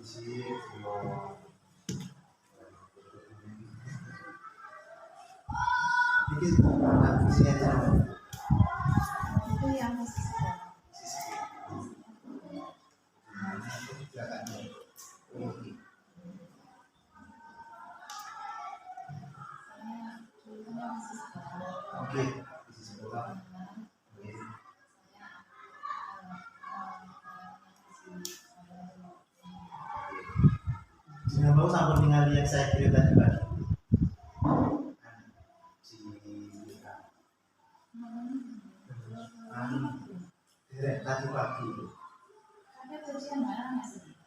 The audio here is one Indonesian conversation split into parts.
Itu yang masih sekolah. Oke, isi sekolah. Jangan mau sampai tinggal yang saya kirim tadi pagi. Tadi pagi. Ada ujian mana masih?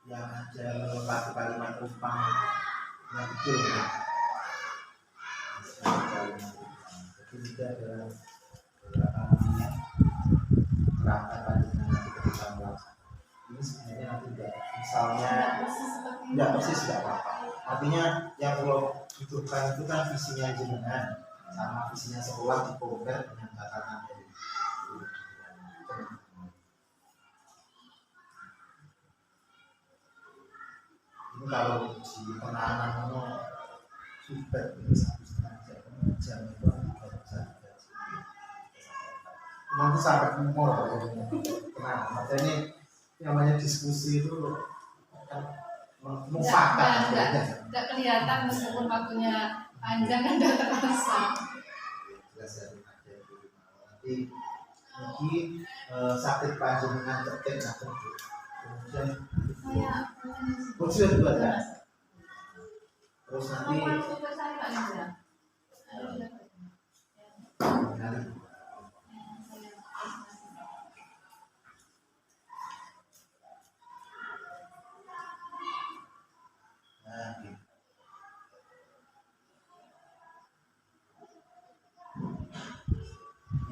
Yang ada melewati kalimat Kupang yang betul ya. Jadi juga ada beberapa perangkat tadi nanti ketika ini sebenarnya nanti tidak misalnya tidak persis tidak apa-apa. Artinya yang kalau butuhkan itu kan visinya jenengan sama visinya sekolah dikompar dengan tatanan dari ini kalau di penahanan itu sudah 1,5 jam itu tidak bisa dikaji. Nanti sampai umur tenang. Makanya ini namanya diskusi itu mufakat. Tidak kelihatan meskipun waktunya panjang kan tidak terasa. Jelas ya, nanti mungkin sakit panjenengan ketik nah kemudian Saya sudah dua ya. Terus nanti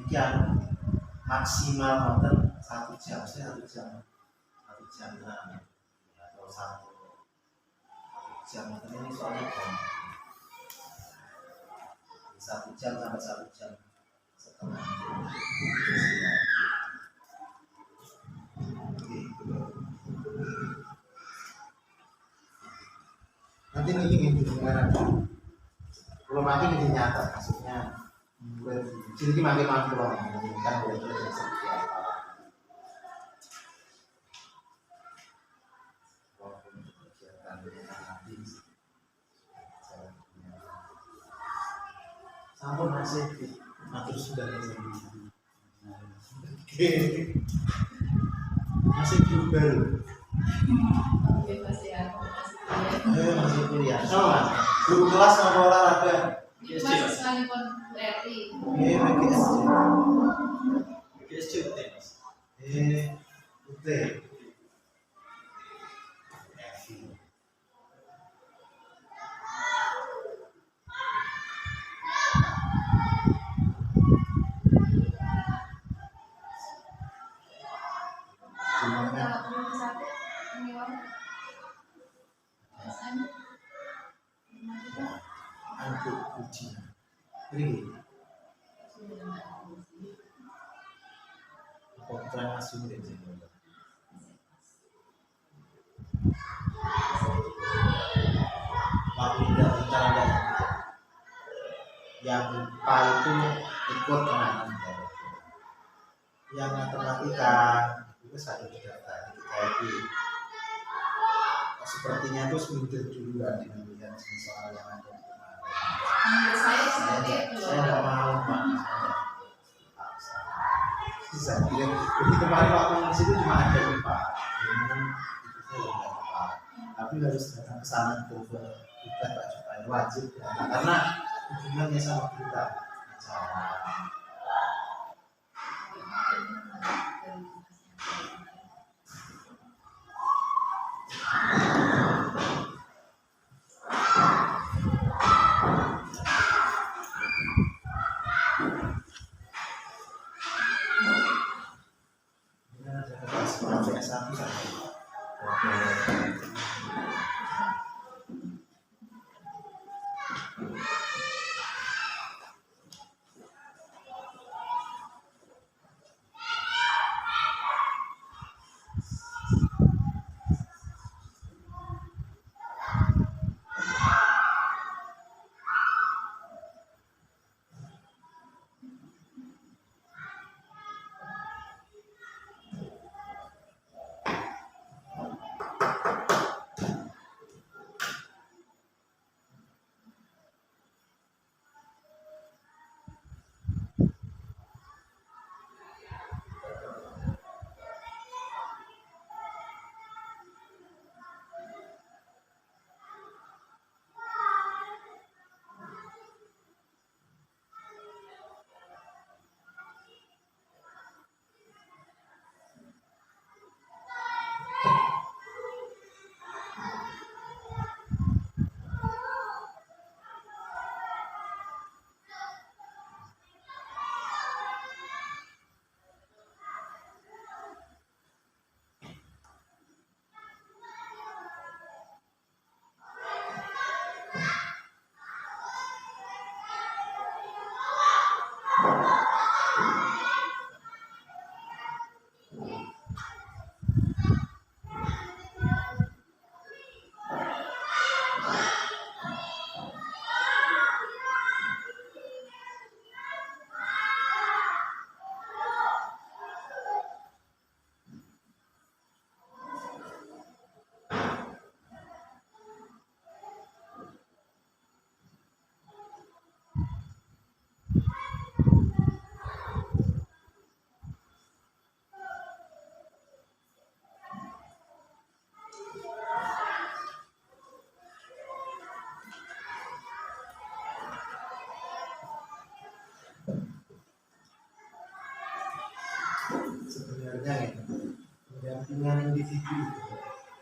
yang maksimal nonton 1 jam, atau 1 jam nonton ini soalnya jam 1 jam sampai 1 jam setengah. Nanti ini gimana? Belum nanti ini nyata maksudnya. Jadi makin pulang kan boleh seperti apa. Sampun masih atur sudah masih juga masih kuliah. Sama guru kelas sama olahraga. Masih sekalipun berarti. Yang IPA itu ikut penanganan yang matematika itu satu data kita sepertinya itu mundur duluan dibandingkan soal yang ada di kemarin. Saya nggak mau Pak. Saya kira jadi kemarin waktu masih itu cuma ada IPA, tapi harus datang ke sana coba kita Pak supaya wajib karena hubungannya sama kita.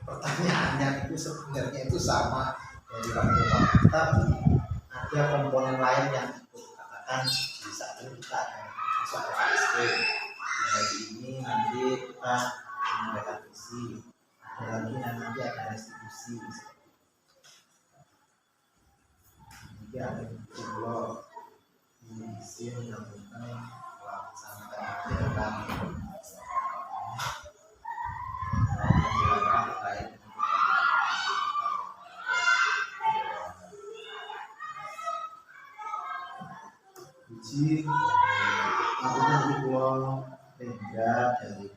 Pertanyaannya itu sebenarnya itu sama dari waktu tapi ada komponen lain yang ikut, katakan di saat ini kita akan masuk ke KSP. Jadi ini nanti kita menyampaikan visi, ada lagi nanti ada restitusi. Jadi ada dua visi yang melaksanakan kegiatan terkait. Uji maksudnya di pulau Tenda dari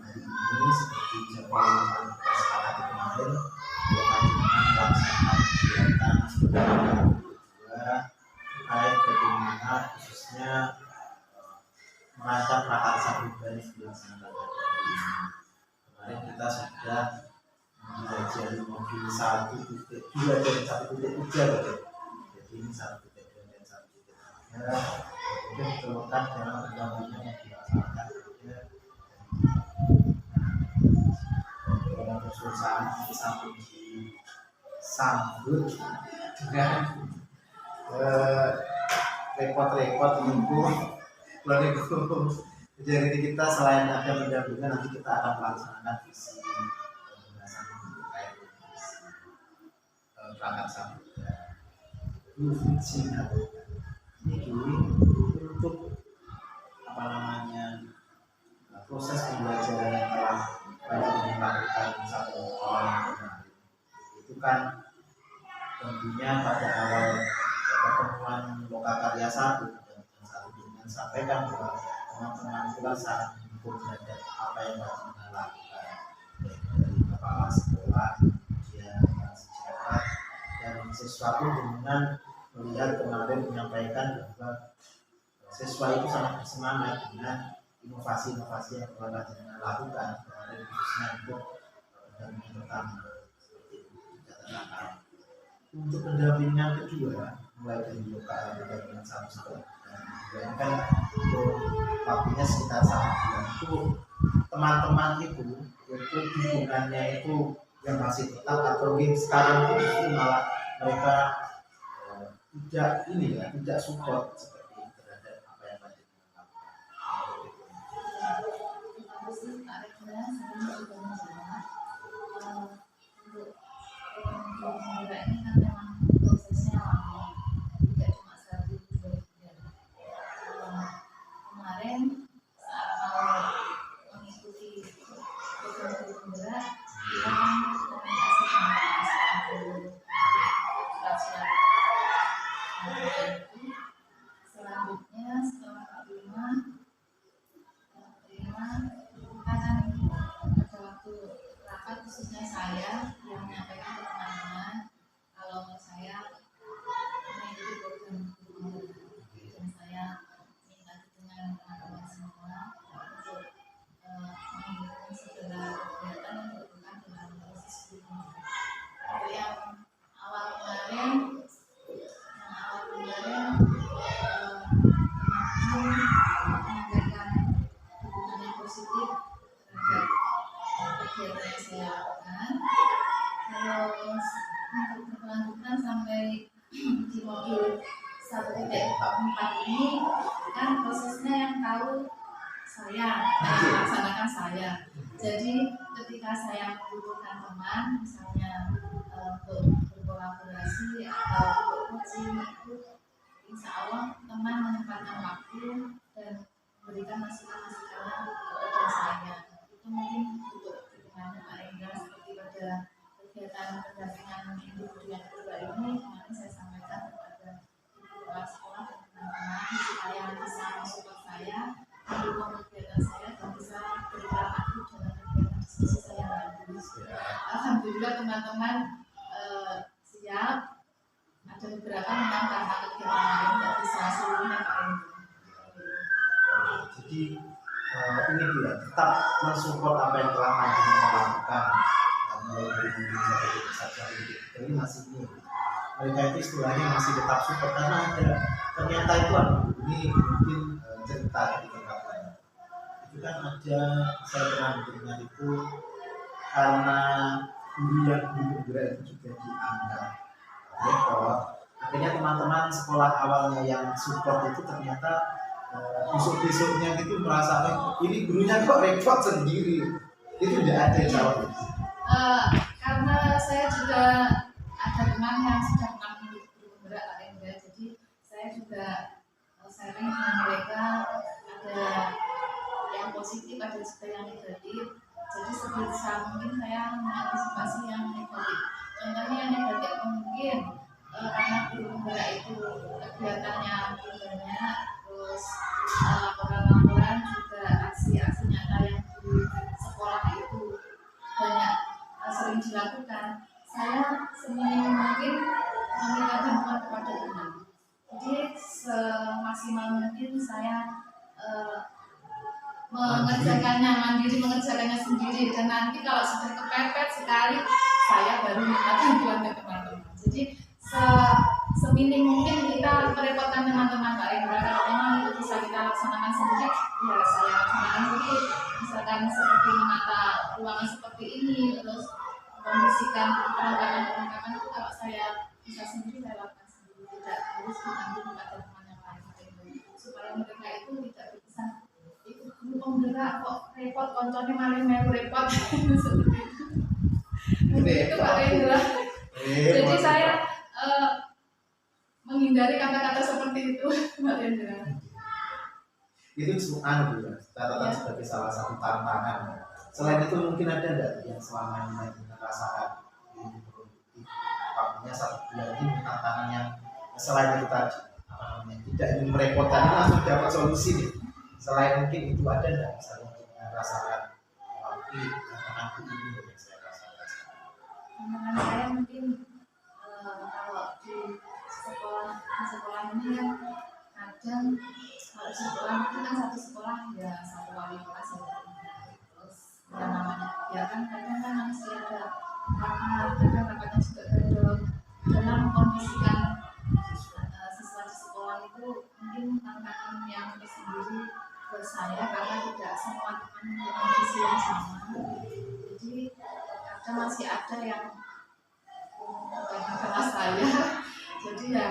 hari ini seperti jadwal kesepakatan kemarin melaksanakan kegiatan terkait bagaimana khususnya merancang prakarsa pribadi dilaksanakan. Kemarin kita sudah mempelajari modul 1.2 dan 1.3, jadi ini 1.2 dan 1.3 kemudian ditemukan dalam undang-undang yang dilaksanakan dalam perusahaan disambut dengan repot-repot itu. Jadi kita selain ada pendampingan, nanti kita akan melaksanakan visi pembahasan terkait visi prakarsa itu visi ini dulu untuk apa namanya proses pembelajaran yang telah banyak dilakukan satu orang itu kan tentunya pada awal pertemuan Lokakarya 1 dengan sampaikan bahwa teman-teman juga sangat mendukung terhadap apa yang kita lakukan dari kepala sekolah, kemudian sejarah dan sesuatu dengan melihat kemarin menyampaikan bahwa siswa itu sangat bersemangat dengan inovasi-inovasi yang telah kita lakukan kemarin khususnya untuk pendampingan pertama seperti itu kita terangkan. Untuk pendampingan kedua mulai dari pendampingan 1 sampai dan kan waktunya sekitar 1 bulan itu teman-teman itu dukungannya itu yang masih tetap atau sekarang itu malah mereka tidak support seperti terhadap apa yang tadi kemarin saat mau mengikuti program penggerak kita kan komunikasi dengan selanjutnya setelah terima kita kan ada waktu rapat khususnya saya yang menyampaikan ke teman-teman kalau saya mengikuti program penggerak dan saya dengan teman-teman semua untuk mengikuti segala kegiatan yang dilakukan dalam proses hukum. Itu yang awal kemarin teman-teman menyampaikan dukungan yang positif terhadap kegiatan yang saya lakukan. Terus untuk berkelanjutan sampai di modul 1.4 ini kan prosesnya yang tahu saya, yang melaksanakan saya. Jadi ketika saya membutuhkan teman, misalnya untuk berkolaborasi atau untuk coaching itu, insya Allah teman menyempatkan waktu dan memberikan masukan-masukan kepada saya. Itu mungkin untuk dukungannya Pak Endra seperti pada kegiatan pendampingan individu yang kedua ini kemarin saya sampaikan kepada kepala sekolah dan teman-teman supaya bisa mensupport saya, mendukung kegiatan saya dan bisa bergerak aktif dalam kegiatan diskusi saya nanti. Alhamdulillah teman-teman siap. Ada beberapa memang karena kegiatan lain tidak bisa seluruhnya Pak Endra. Jadi ini dia tetap mensupport apa yang telah Panjenengan lakukan mulai dari saja ini masih ini mereka itu istilahnya masih tetap support karena ada ternyata itu ini mungkin cerita di tempat lain kan ada, saya pernah mendengar itu karena guru yang belum bergerak itu juga dianggap repot. Akhirnya teman-teman sekolah awalnya yang support itu ternyata besok-besoknya gitu merasa ini gurunya kok repot sendiri. Itu tidak ada jawab. Karena saya juga ada teman yang sudah pernah guru penggerak Pak Indra, jadi saya juga sharing dengan mereka, ada yang positif, ada juga yang negatif. Jadi sebisa mungkin saya mengantisipasi yang negatif. Contohnya yang negatif mungkin karena guru penggerak itu kegiatannya banyak, terus laporan-laporan juga aksi-aksi nyata yang di sekolah itu banyak sering dilakukan. Saya seminim mungkin meminta bantuan kepada teman. Jadi semaksimal mungkin saya mengerjakannya mandiri, mengerjakannya sendiri, dan nanti kalau sudah kepepet sekali saya baru minta bantuan ke teman-teman. Jadi seminim mungkin kita merepotkan teman-teman Pak Indra. Kalau memang itu bisa kita laksanakan sendiri, ya saya laksanakan sendiri. Misalkan seperti menata ruangan seperti ini, terus kondisikan perlengkapan itu kalau saya bisa sendiri, saya lakukan sendiri, tidak harus mengambil kepada teman yang lain, supaya mereka itu tidak berkesan itu guru penggerak kok repot, konconnya malah melu repot seperti itu. Itu Pak Indra. Jadi saya menghindari kata-kata seperti itu, Mbak Indra. Itu catatan sebagai salah satu tantangan. Selain itu mungkin ada enggak yang selama ini kita rasakan ini produktif? Artinya satu bulan ini tantangan yang selain itu tadi tidak ingin merepotkan, langsung dapat solusi nih. Selain mungkin itu ada enggak misalnya kita rasakan tapi tantangan ini yang saya rasakan. Tantangan saya mungkin kalau di sekolah ini kan kadang kalau sekolah itu kan satu sekolah ya satu wali kelas ya, terus ya namanya ya kan kadang kan masih ada rapatnya juga dalam kondisikan siswa di sekolah itu mungkin tantangan yang tersendiri buat saya karena tidak semua teman dengan visi yang sama. Jadi kadang masih ada yang bukan kelas saya. Jadi ya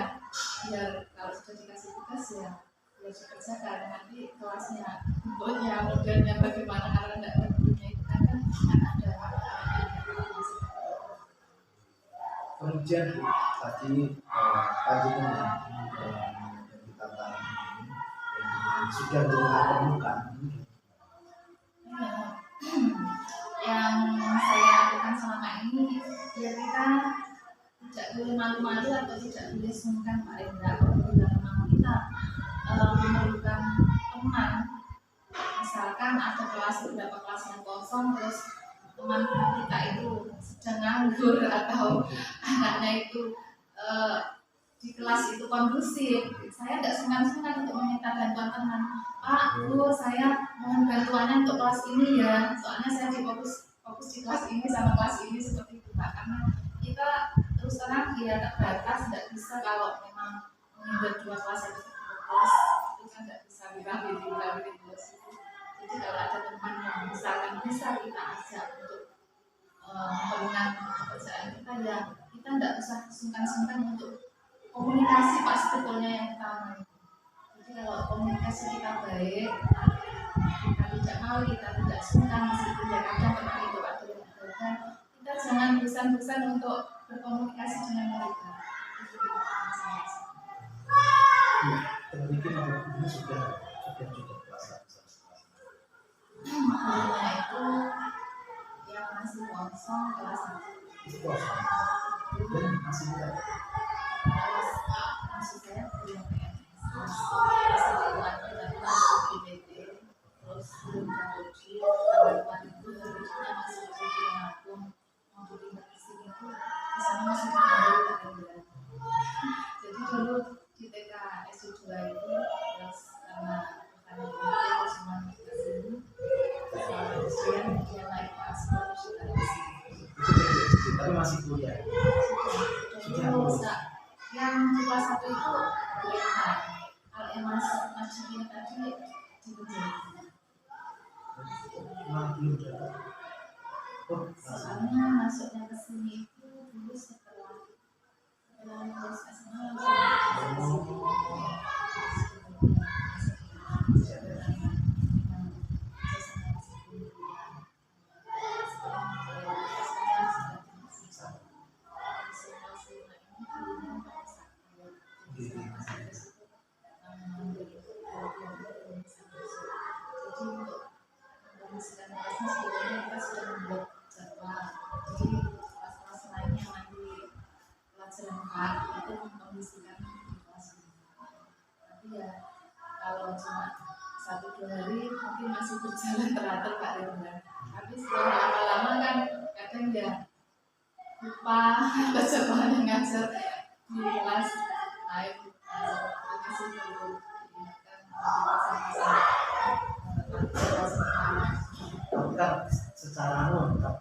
kalau sudah dikasih tugas ya dikerjakan, nanti kelasnya bentuknya modelnya bagaimana karena tidak bentuknya itu kan ada. Kemudian tadi kajian dari tantangan ini sudah ditemukan yang saya lakukan selama ini ya kita tidak boleh malu-malu atau tidak boleh sungkan Pak Indra. Apabila memang kita memerlukan teman, misalkan ada beberapa kelas yang kosong, terus teman kita itu sedang nganggur atau anaknya itu di kelas itu kondusif, saya tidak sungkan-sungkan untuk meminta bantuan teman. Pak, Bu, saya mohon bantuannya untuk kelas ini ya, soalnya saya fokus di kelas ini sama kelas ini seperti itu Pak. Karena kita terus terang ya terbatas, tidak bisa kalau memang menghindar dua kelas atau kelas itu kan tidak bisa dirambil terus. Jadi kalau ada teman yang misalkan bisa kita ajak untuk memperingan pekerjaan kita ya kita tidak usah sungkan-sungkan untuk komunikasi Pak sebetulnya yang utama. Jadi kalau komunikasi kita baik, kita tidak malu, kita tidak sungkan meskipun ya kadang teman itu ada yang gagal, kita jangan bosan-bosan untuk berkomunikasi dengan mereka. Itu saya. Mungkin ini sudah cukup kelas. Gurunya itu yang masih kosong kelas 1. Itu kosong. Dan masih muda. Masih saya belum PNS. Masih lewat tapi masih PBB. Terus belum diadopsi. Tahun itu harusnya masih di Tulungagung. Mau dipindah ke sini itu di sana masih diambil. Jadi dulu di TK S2 itu terus karena bukan semua ke sini. Kemudian dia naik kelas terus sudah di sini. Tapi masih kuliah. Yang di kelas 1 itu boleh naik. Kalau yang masih ini tadi di penjara. belum dapat. Oh, soalnya masuknya ke sini itu dulu setelah lulus SMA langsung masuk ke sini. Kalau cuma 1-2 hari mungkin masih berjalan teratur Pak Ridwan. Tapi setelah lama-lama kan kadang ya lupa jadwal yang ngajar di kelas. Ayo masih perlu diingatkan kan secara tetap.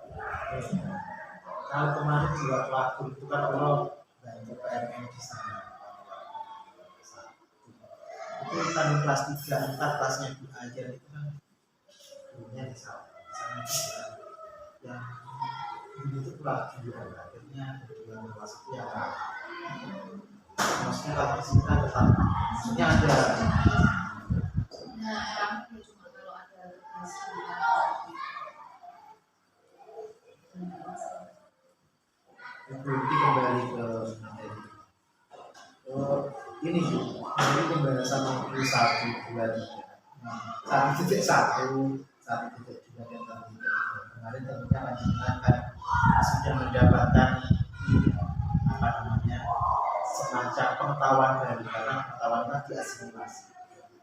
Kalau kemarin juga waktu itu kan kalau dari PMN di sana itu kan kelas 3, 4 kelasnya belajar itu kan gurunya di sana yang dulu itu kurang juga akhirnya dengan kelas itu ya maksudnya kalau di sini kan tetap maksudnya ada berarti kembali ke materi ini dari pembahasan modul 1, 2, 3 1.1, 1.2 dan 1.3 kemarin tentunya panjenengan kan sudah mendapatkan apa namanya semacam pengetahuan baru karena pengetahuan kan diasimilasi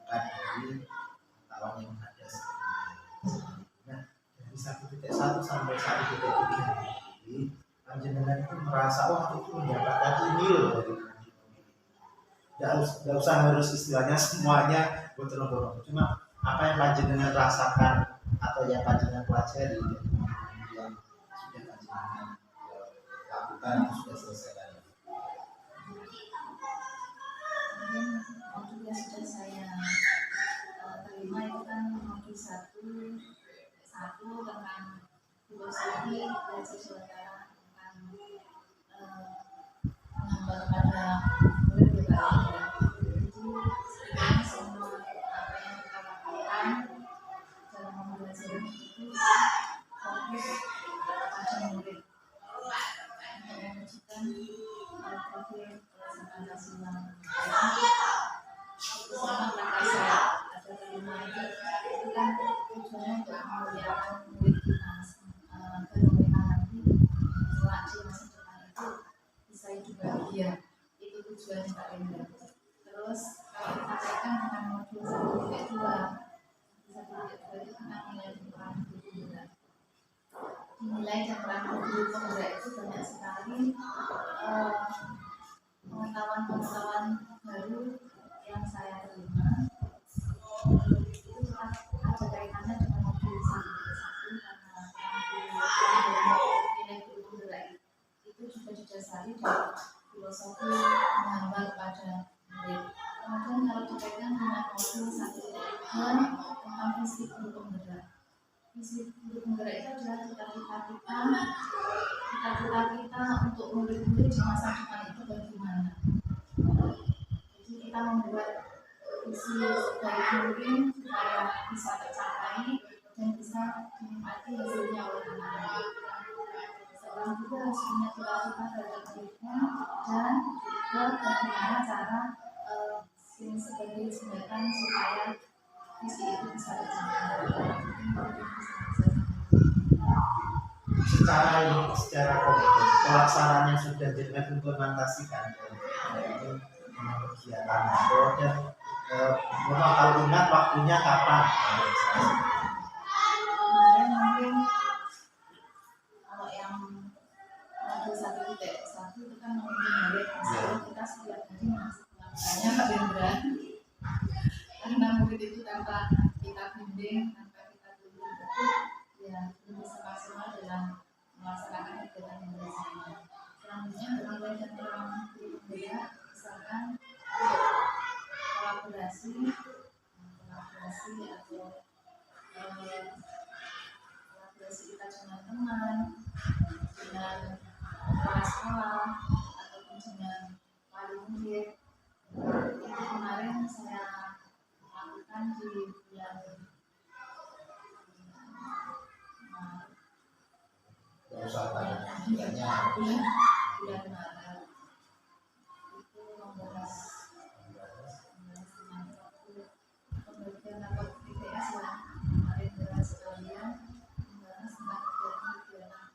kan dari pengetahuan yang ada sebelumnya. Nah dari 1.1 sampai 1.3 ini panjenengan itu merasa itu mendapatkan ini loh dari nggak usah harus istilahnya semuanya betul-betul cuma apa yang panjenengan rasakan atau yang panjenengan pelajari yang sudah panjenengan lakukan atau sudah selesaikan. Modul yang sudah saya terima itu kan modul 1 tentang filosofi belajar sementara tentang menambah pada murid berbagai itu semua apa yang kita lakukan dalam pembelajaran itu fokus pada murid untuk mewujudkan profil Pancasila bersama Prakarsa ada 5 itu kan tujuannya untuk memuliakan murid kita agar mereka nanti kelak di masa depan itu bisa hidup bahagia. Itu tujuannya Pak Rendra. Terus kalau kita kaitkan dengan modul 1.2 itu tentang nilai dan peran guru penggerak. Nilai dan peran guru penggerak itu banyak sekali pengetahuan baru yang saya terima. Itu ada kaitannya dengan modul 1.1 karena nilai guru penggerak itu juga didasari dari filosofi menghamba kepada murid. Kemudian kalau dikaitkan dengan modul 1.3 tentang visi guru penggerak. Visi guru penggerak itu adalah cita-cita kita untuk murid-murid di masa depan itu bagaimana. Jadi kita membuat visi sebaik mungkin supaya bisa tercapai dan bisa dinikmati hasilnya oleh anak-anak. Seorang juga harus punya cita-cita terhadap muridnya dan juga bagaimana cara sebagai jembatan supaya visi itu bisa tercapai. Secara konkret pelaksananya sudah dengan implementasikan itu memang kegiatan itu dan memang kalau ingat waktunya kapan mungkin kalau yang modul 1.1 itu kan mungkin murid kita setiap hari melakukannya Pak Rendra karena murid itu tanpa kita bimbing tanpa kita tuntun itu ya belum bisa maksimal dalam melaksanakan kegiatan yang bersama. Selanjutnya nilai dan peran guru penggerak misalkan kolaborasi atau dengan kepala sekolah ataupun dengan wali murid. Itu kemarin saya lakukan di bulan bulan Maret. Itu membahas tentang pembagian rapor PTS lah. Kemarin dengan sekalian membahas tentang kegiatan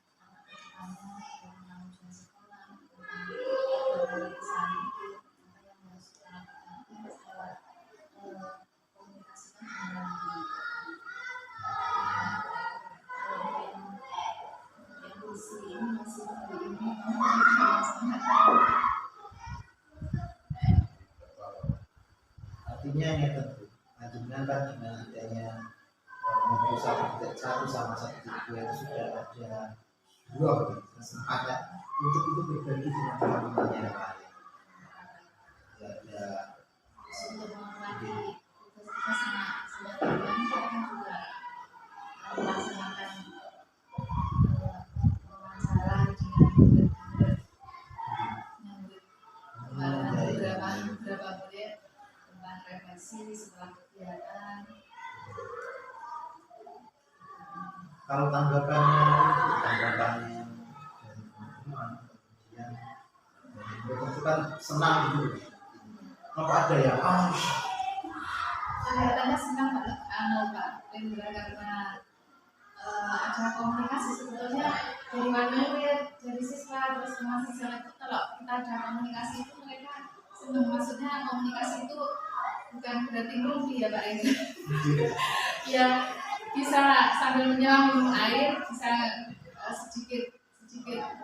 anak-anaknya tentang ujian sekolah, tentang pemeriksaan itu, apa yang harus kita lakukan itu saya komunikasikan dengan yang kursi ini masih hari ini sangat Artinya ini tentu anjungan kan dengan adanya modul 1.1 sama 1.2 itu sudah ada dua kesempatan untuk itu berbagi dengan teman-teman yang lain. Ada sudah melatih tugas sama teman kita kan juga melaksanakan wawancara dengan murid-murid yang beberapa murid tentang refleksi setelah kegiatan. kalau tanggapannya dari teman-teman kemudian itu kan senang gitu. Apa ada yang Kelihatannya senang banget Pak Rendra karena ada komunikasi sebetulnya dari wali murid, dari siswa, terus mahasiswa itu kalau kita ada komunikasi itu mereka senang. Maksudnya komunikasi itu bukan berarti ngerumpi ya Pak Rendra. Ya bisa sambil menyelam minum air, bisa sedikit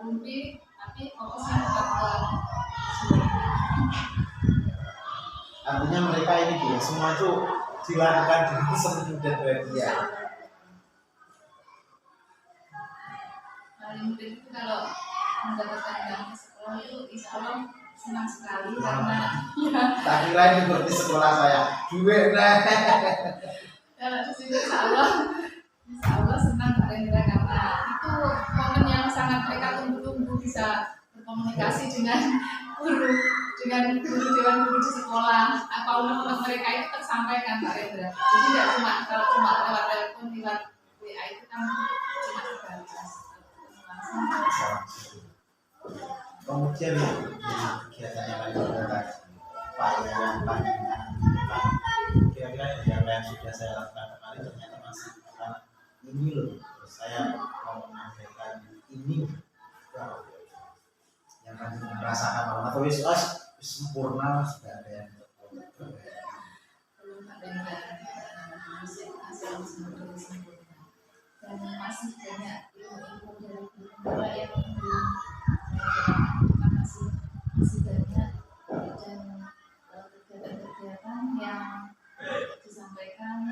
rumpi, tapi fokusnya tetap ke artinya mereka ini dia semua itu dilakukan dengan sepenuh dan bahagia. wali murid itu kalau mendapatkan uang ke sekolah itu insya Allah senang sekali karena ya Tak kira ini seperti sekolah saya duit kalau di sini insya Allah senang Pak Rendra karena itu momen yang sangat mereka tunggu-tunggu bisa berkomunikasi dengan guru dewan guru di sekolah. Apa unek-unek mereka itu tersampaikan Pak Rendra. Jadi tidak cuma kalau cuma lewat telepon, lewat WA itu kan cuma terbatas. kemudian kegiatan yang lain adalah upaya pandangan kira-kira dari apa yang sudah saya lakukan kemarin ternyata masih ini loh saya mau menyampaikan ini yang kami merasakan bahwa atau sempurna sudah ada yang Belum Pak Rendra masih sempurna dan masih banyak ilmu-ilmu dari guru yang belum masih banyak dan kegiatan-kegiatan yang disampaikan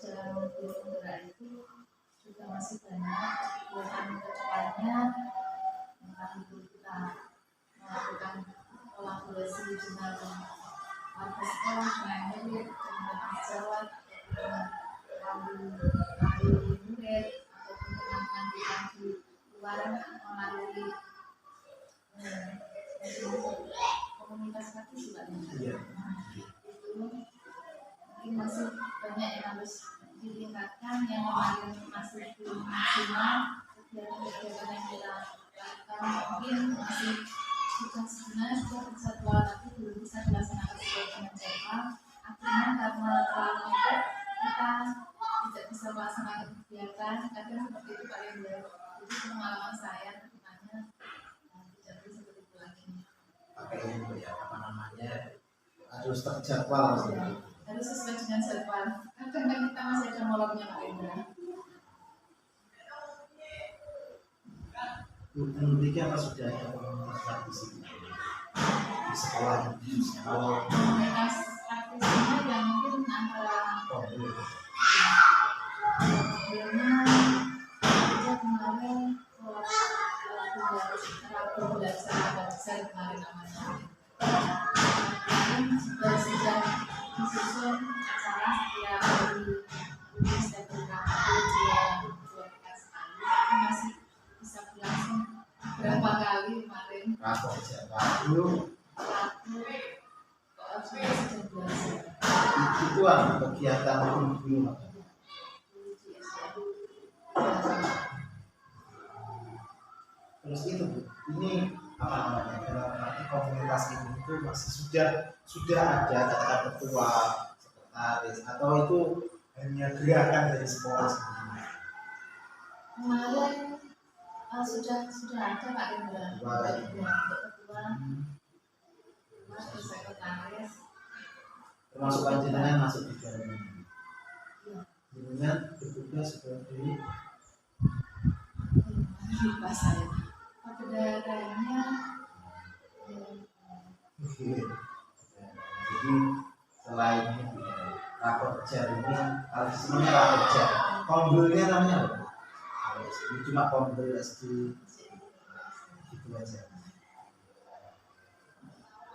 dalam mobil penggerak itu juga masih banyak kegiatan kedepannya. Maka itu kita melakukan kolaborasi dengan warga sekolah, dengan murid, dengan sejawat, dengan wali murid ataupun teman-teman kita di luar melalui komunitas kaki sebenarnya. Itu mungkin masih banyak yang harus ditingkatkan, yang kemarin masih belum maksimal. Kegiatan-kegiatan yang kita lakukan mungkin masih sebenarnya sudah bisa buat tapi belum bisa dilaksanakan sesuai dengan jadwal. Akhirnya karena terlalu mepet kita tidak bisa melaksanakan kegiatan. Kadang seperti itu Pak Rendra. Jadi pengalaman saya kedepannya tidak bisa seperti itu lagi. pakai ini ya apa namanya harus terjadwal Harus sesuai dengan jadwal. Kadang kan kita masih ada molornya Pak Rendra. Demikian apa sudah ada komunitas praktisi di sekolah kalau Komunitas praktisnya yang mungkin antara sebelumnya kita kemarin lapor belajar kemarin namanya. Kemarin sudah disusun acara setiap hari setiap berkali dua pekan sekali, tapi masih bisa berlangsung belum aku sudah belajar itu kegiatan belum apa? di SDN. Terus itu Bu, ini apa namanya dalam arti komunitas ini itu masih sudah ada katakan ketua, sekretaris atau itu hanya gerakan dari sekolah sendiri? Kemarin sudah ada Pak Indra untuk ketua, masuk sekretaris. Termasuk panjenengan masuk di dalam ini. Iya. Panjenengan bertugas sebagai Lupa saya. Perbedaannya jadi selain ini rapor jar ini harus semuanya rapor jar. Kombelnya namanya apa? Ini cuma kombel SD gitu aja.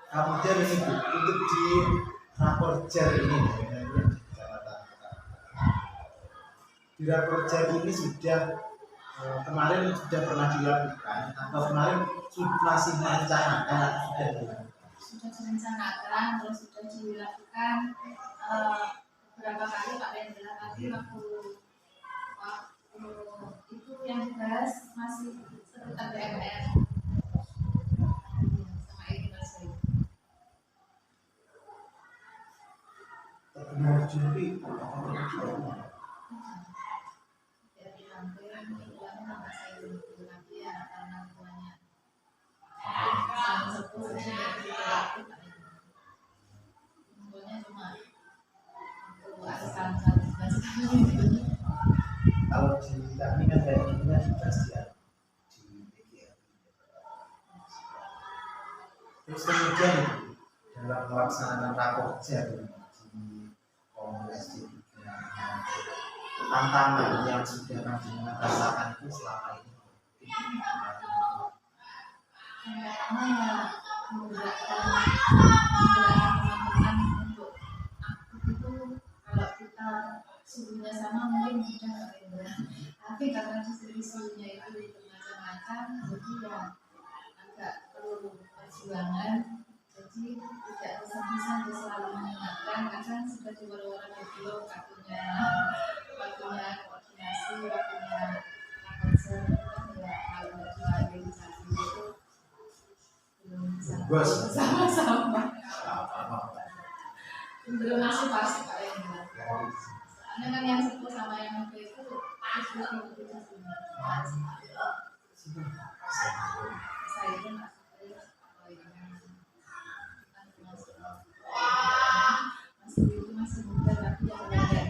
Kemudian ini Bu, untuk di rapor jar ini di rapor jar ini sudah kemarin sudah pernah dilakukan atau kemarin masih merencanakan atau sudah dilakukan? sudah direncanakan, terus sudah dilakukan beberapa kali Pak Rendra tadi waktu itu yang dibahas masih seputar BMR sama ini Mas Bayu. Terbenar juri apakah tidak? Dari hampir mingguan nama saya dulu lagi ya karena tuanya sama sepuh sudah dilakukan Pak Rendra. Mingguannya cuma asal sekali. Kalau di kami kan kayaknya dibahas ya di PGR. Terus kemudian dalam melaksanakan rapor jar di Kongres di tantangan yang sudah Panjenengan rasakan itu selama ini. Yang pertama ya menggerakkan teman-teman untuk aktif itu kalau kita suhunya sama mungkin mudah Pak Rendra, tapi karena suhunya itu bermacam-macam jadi ya agak perlu perjuangan, jadi tidak bisa selalu mengingatkan kadang sudah di luar video waktunya koordinasi, waktunya konser kan ya kalau nggak diorganisasi itu belum bisa Bos. sama-sama belum masih pasti Pak Rendra. Soalnya kan yang sepuh sama yang muda itu terus berbeda semua. Saya itu nggak seperti apa ini kan masih itu masih muda tapi yang nggak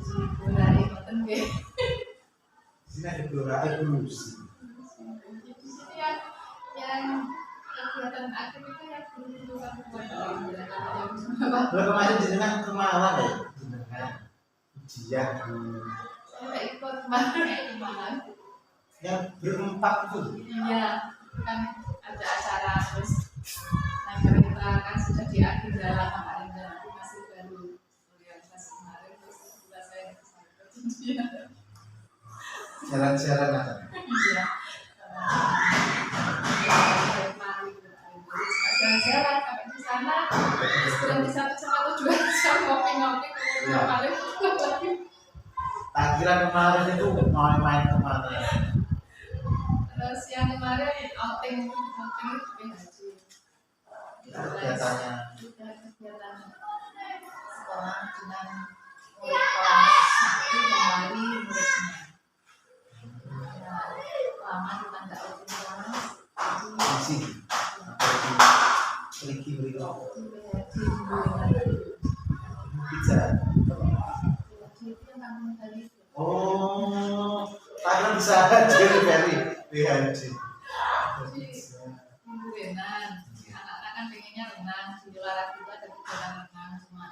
di borai ngoten nggih. Di sini ada Blora Evolusi. Di sini yang kegiatan aktif itu yang dulu kabupaten Lalu kemarin jenengan kemarin ya, jenengan ujian di saya ikut kemarin. yang berempat itu. Iya, kan ada acara terus nah kita kan sudah diakhir dalam Pak Rendra tapi masih baru organisasi kemarin terus setelah saya iya Jalan-jalan apa? iya jalan-jalan sampai di sana sebelum di satu dua jam ngopi-ngopi kemudian paling lagi Tak kira kemarin itu mau main kemana? terus yang kemarin outing itu PHJ Kegiatannya kegiatan sekolah dengan murid kelas 1 kembali muridnya. Nah, lama kita nggak outing kelas, di sini atau di Riki berikut jadi PHJ bisa. itu kan kampung tadi itu. Oh, karena bisa hadir dari BHJ. Minggu renang, anak-anak kan pengennya renang di luar itu ada kegiatan renang cuma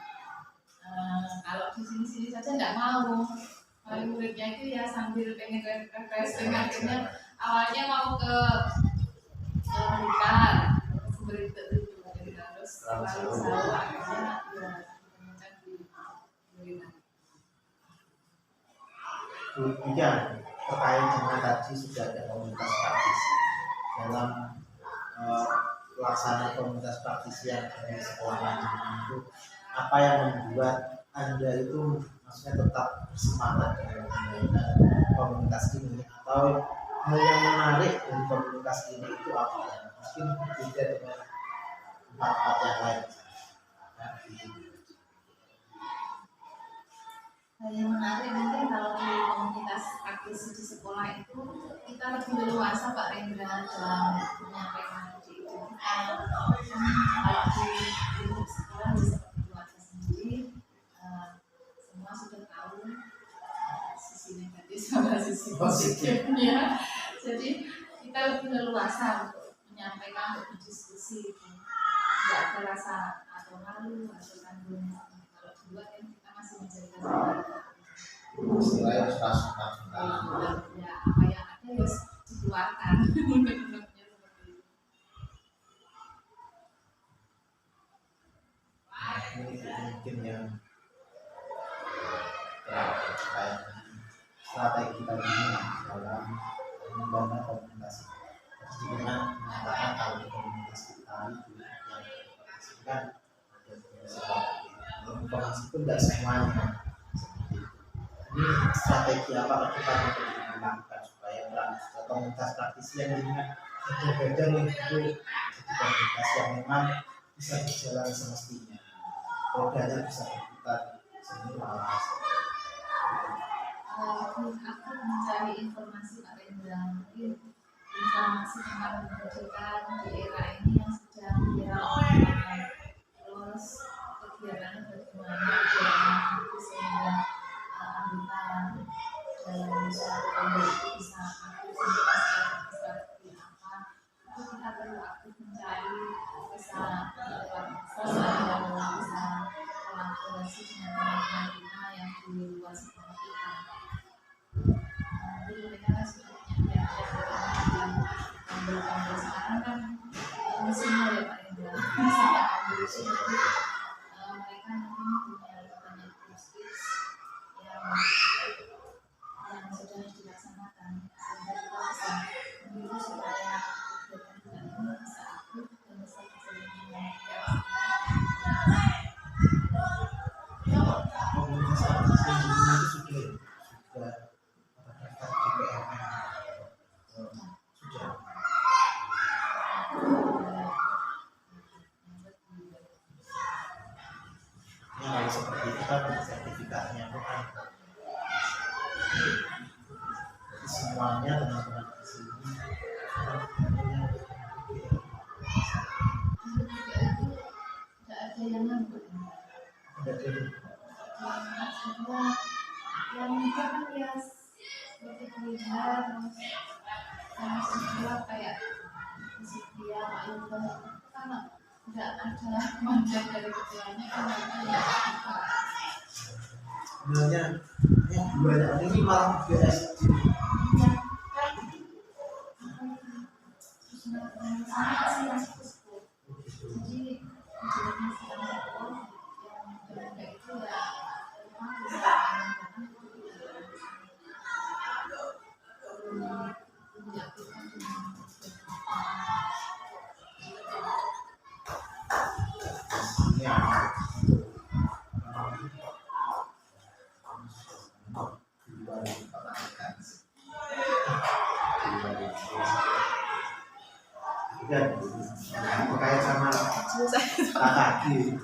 kalau di sini saja nggak mau. Kalau muridnya itu ya sambil pengen refreshing akhirnya awalnya mau ke Blitar sumber itu terus lalu jauh akhirnya ya kemudian di renang. Iya, terkait dengan tadi sudah ada komunitas praktisi dalam pelaksanaan komunitas praktisi yang ada di sekolah manajemen itu, apa yang membuat Anda itu maksudnya tetap bersemangat dalam membina komunitas ini, atau hal yang menarik dari komunitas ini itu apa ya? Mungkin berbeda dengan tempat-tempat yang lain. Hal yang menarik mungkin kalau di komunitas praktisi di sekolah itu kita lebih leluasa Pak Rendra dalam menyampaikan ide-ide kita. Kalau di sekolah bisa keluarga sendiri, semua sudah tahu sisi negatif sama sisi positifnya. Jadi kita lebih leluasa untuk menyampaikan, untuk berdiskusi. Tidak ada rasa atau malu atau tanggung. Kalau dulu kan kita masih menjaga istilahnya harus rasa ya, apa yang ada harus dikeluarkan. Menurutnya seperti itu. Ini mungkin yang terkait strategi tadi dalam membangun komunitas. Jadi dengan mengatakan kalau di komunitas kita itu yang dipartisipasikan ada informasi itu tidak semuanya. Ini strategi apa kita untuk melakukan supaya komunitas praktisi yang ini berbeda itu jadi komunitas yang memang bisa berjalan semestinya, rodanya bisa berputar semua. Aku mencari informasi Pak Rendra, mungkin informasi tentang pendidikan di era ini yang sedang viral, terus kegiatan bagaimana kegiatan itu sehingga anggota dalam suatu kelompok itu bisa aktif strategi apa, itu kita perlu aktif mencari, bisa lewat sosial media, bisa kolaborasi dengan teman-teman kita yang di luar sekolah kita. Nanti mereka kan sudah punya dan ambil sekarang kan musimnya ya Pak Indra, sampai ambil itu nanti mereka mungkin punya banyak tips-tips yang sudah dilaksanakan sehingga kita bisa memilih supaya kegiatan ini bisa aktif dan bisa berjalan dengan baik. Komunitas praktisi yang ini sudah terdaftar di PMN. Sudah. Ya, kalau seperti itu kan sertifikatnya itu kan jadi semuanya teman-teman di sini Tidak ada yang ngambek. ada dari Yang muda kan ya seperti kuliah, terus yang sekolah kayak Sofia, Pak Yuda, kan tidak ada mandat dari keduanya kan ada. sebenarnya yang banyak ini malah BSD. Ya kan, terus sama sih masih sekolah. Jadi menjadikan sekarang sekolah yang muda itu ya memang bisa Ini ada. Dan terkait sama susah. tadi